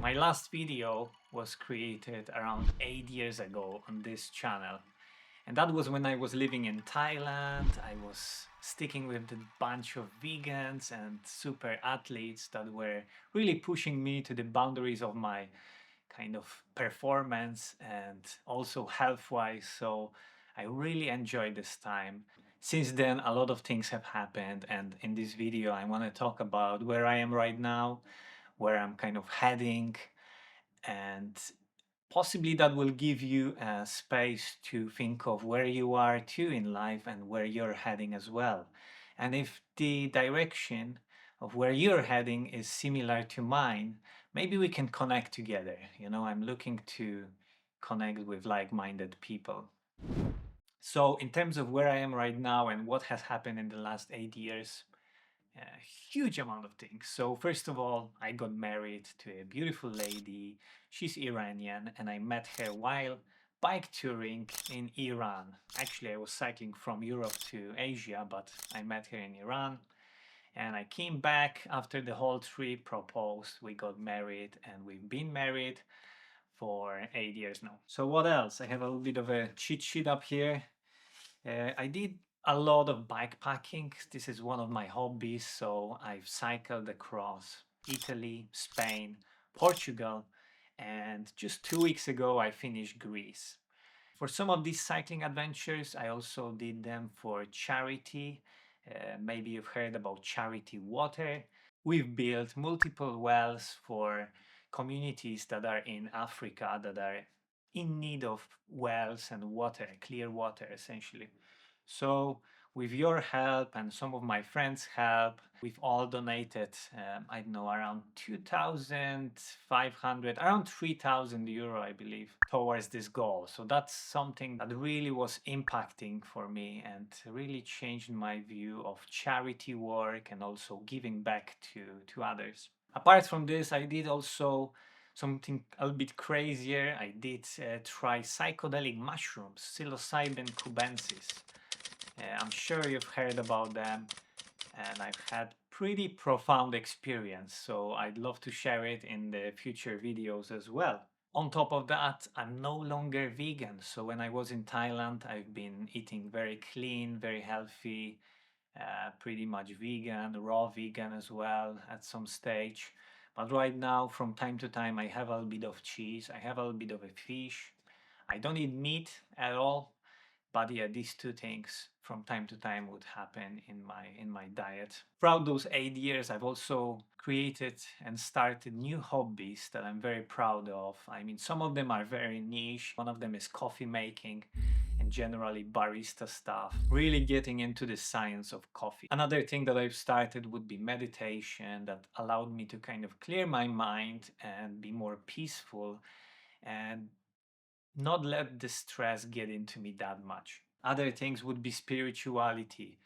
My last video was created around 8 years ago on this channel. And that was when I was living in Thailand. I was sticking with a bunch of vegans and super athletes that were really pushing me to the boundaries of my kind of performance and also health-wise. So I really enjoyed this time. Since then, a lot of things have happened, and in this video, I want to talk about where I am right now, where I'm kind of heading, and possibly that will give you a space to think of where you are too in life and where you're heading as well. And if the direction of where you're heading is similar to mine, maybe we can connect together. I'm looking to connect with like-minded people. So in terms of where I am right now and what has happened in the last 8 years, a huge amount of things. So first of all, I got married to a beautiful lady. She's Iranian, and I met her while bike touring in Iran. Actually, I was cycling from Europe to Asia, but I met her in Iran. And I came back after the whole trip, proposed, we got married, and we've been married for 8 years now. So what else? I have a little bit of a cheat sheet up here. I did a lot of bike packing. This is one of my hobbies. So I've cycled across Italy, Spain, Portugal, and just 2 weeks ago I finished Greece. For some of these cycling adventures, I also did them for charity. Maybe you've heard about Charity Water. We've built multiple wells for communities that are in Africa that are in need of wells and water, clear water essentially. So with your help and some of my friends' help, we've all donated, I don't know, around 2,500, around 3,000 euro, I believe, towards this goal. So that's something that really was impacting for me and really changed my view of charity work and also giving back to others. Apart from this, I did also something a little bit crazier. I did try psychedelic mushrooms, psilocybin cubensis. I'm sure you've heard about them, and I've had pretty profound experience, so I'd love to share it in the future videos as well. On top of that, I'm no longer vegan, so when I was in Thailand, I've been eating very clean, very healthy, pretty much vegan, raw vegan as well at some stage. But right now, from time to time, I have a little bit of cheese, I have a little bit of a fish. I don't eat meat at all, but yeah, these two things from time to time would happen in my diet. Throughout those 8 years, I've also created and started new hobbies that I'm very proud of. I mean, some of them are very niche. One of them is coffee making and generally barista stuff, really getting into the science of coffee. Another thing that I've started would be meditation that allowed me to kind of clear my mind and be more peaceful and not let the stress get into me that much. Other things would be spirituality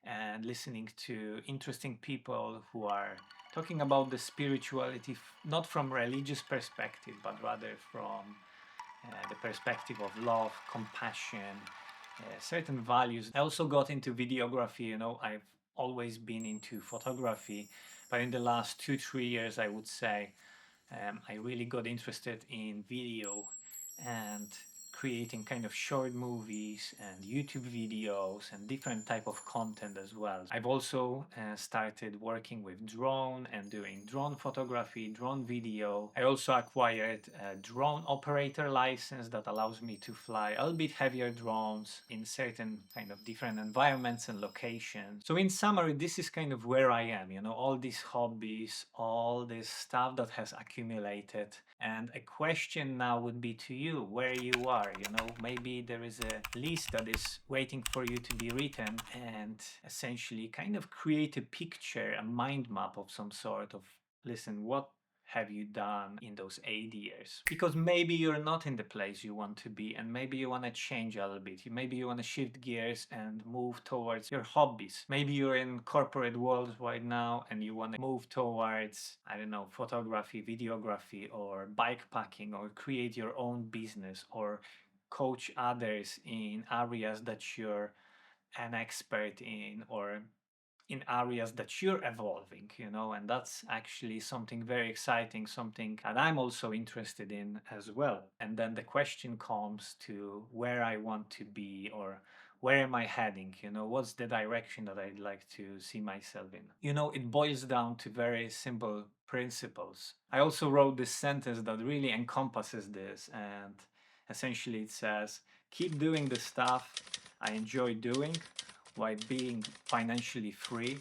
and listening to interesting people who are talking about the spirituality not from religious perspective but rather from the perspective of love, compassion, certain values. I also got into videography. I've always been into photography, but in the last 2-3 years I would say I really got interested in video and creating kind of short movies and YouTube videos and different type of content as well. I've also started working with drone and doing drone photography, drone video. I also acquired a drone operator license that allows me to fly a little bit heavier drones in certain kind of different environments and locations. So in summary, this is kind of where I am, all these hobbies, all this stuff that has accumulated. And a question now would be to you, where you are. Maybe there is a list that is waiting for you to be written and essentially kind of create a picture, a mind map of some sort of, listen, what have you done in those 8 years? Because maybe you're not in the place you want to be, and maybe you want to change a little bit. Maybe you want to shift gears and move towards your hobbies. Maybe you're in corporate world right now and you want to move towards, I don't know, photography, videography, or bike packing, or create your own business, or coach others in areas that you're an expert in, or in areas that you're evolving, and that's actually something very exciting, something that I'm also interested in as well. And then the question comes to where I want to be, or where am I heading? What's the direction that I'd like to see myself in? It boils down to very simple principles. I also wrote this sentence that really encompasses this, and essentially it says, keep doing the stuff I enjoy doing while being financially free,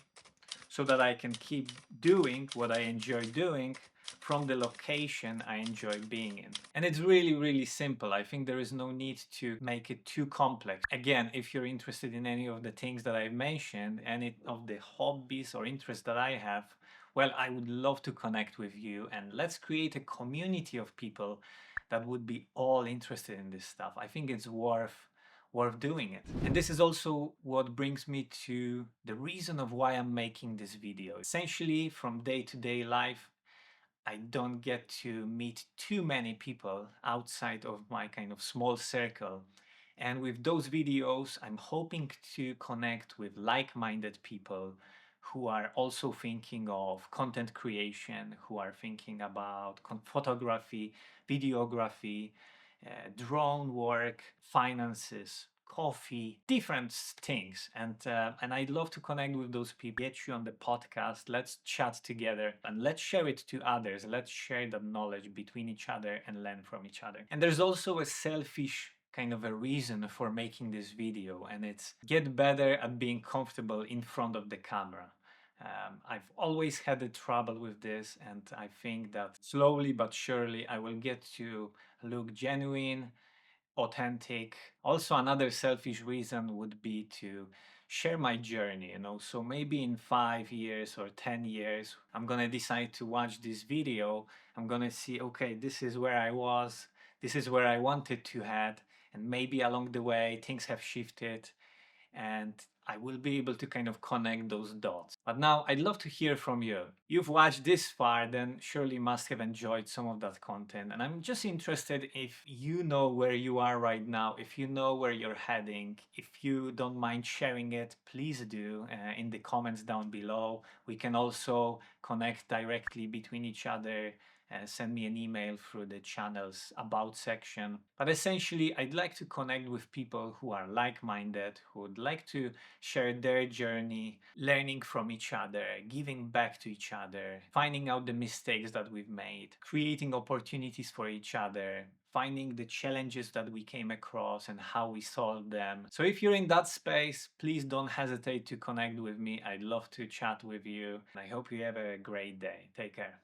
so that I can keep doing what I enjoy doing from the location I enjoy being in. And it's really, really simple. I think there is no need to make it too complex. Again, if you're interested in any of the things that I've mentioned, any of the hobbies or interests that I have, well, I would love to connect with you, and let's create a community of people that would be all interested in this stuff. I think it's worth doing it. And this is also what brings me to the reason of why I'm making this video. Essentially, from day-to-day life, I don't get to meet too many people outside of my kind of small circle. And with those videos, I'm hoping to connect with like-minded people who are also thinking of content creation, who are thinking about photography, videography, drone work, finances, coffee, different things. And I'd love to connect with those people, get you on the podcast. Let's chat together and let's share it to others. Let's share that knowledge between each other and learn from each other. And there's also a selfish kind of a reason for making this video, and it's get better at being comfortable in front of the camera. I've always had a trouble with this, and I think that slowly but surely I will get to look genuine, authentic. Also, another selfish reason would be to share my journey, So maybe in 5 years or 10 years, I'm gonna decide to watch this video. I'm gonna see, okay, this is where I was, this is where I wanted to head, and maybe along the way things have shifted, and I will be able to kind of connect those dots. But now I'd love to hear from you. You've watched this far, then surely must have enjoyed some of that content. And I'm just interested if you know where you are right now, if you know where you're heading. If you don't mind sharing it, please do in the comments down below. We can also connect directly between each other. Send me an email through the channel's about section. But essentially, I'd like to connect with people who are like-minded, who would like to share their journey, learning from each other, giving back to each other, finding out the mistakes that we've made, creating opportunities for each other, finding the challenges that we came across and how we solved them. So if you're in that space, please don't hesitate to connect with me. I'd love to chat with you. And I hope you have a great day. Take care.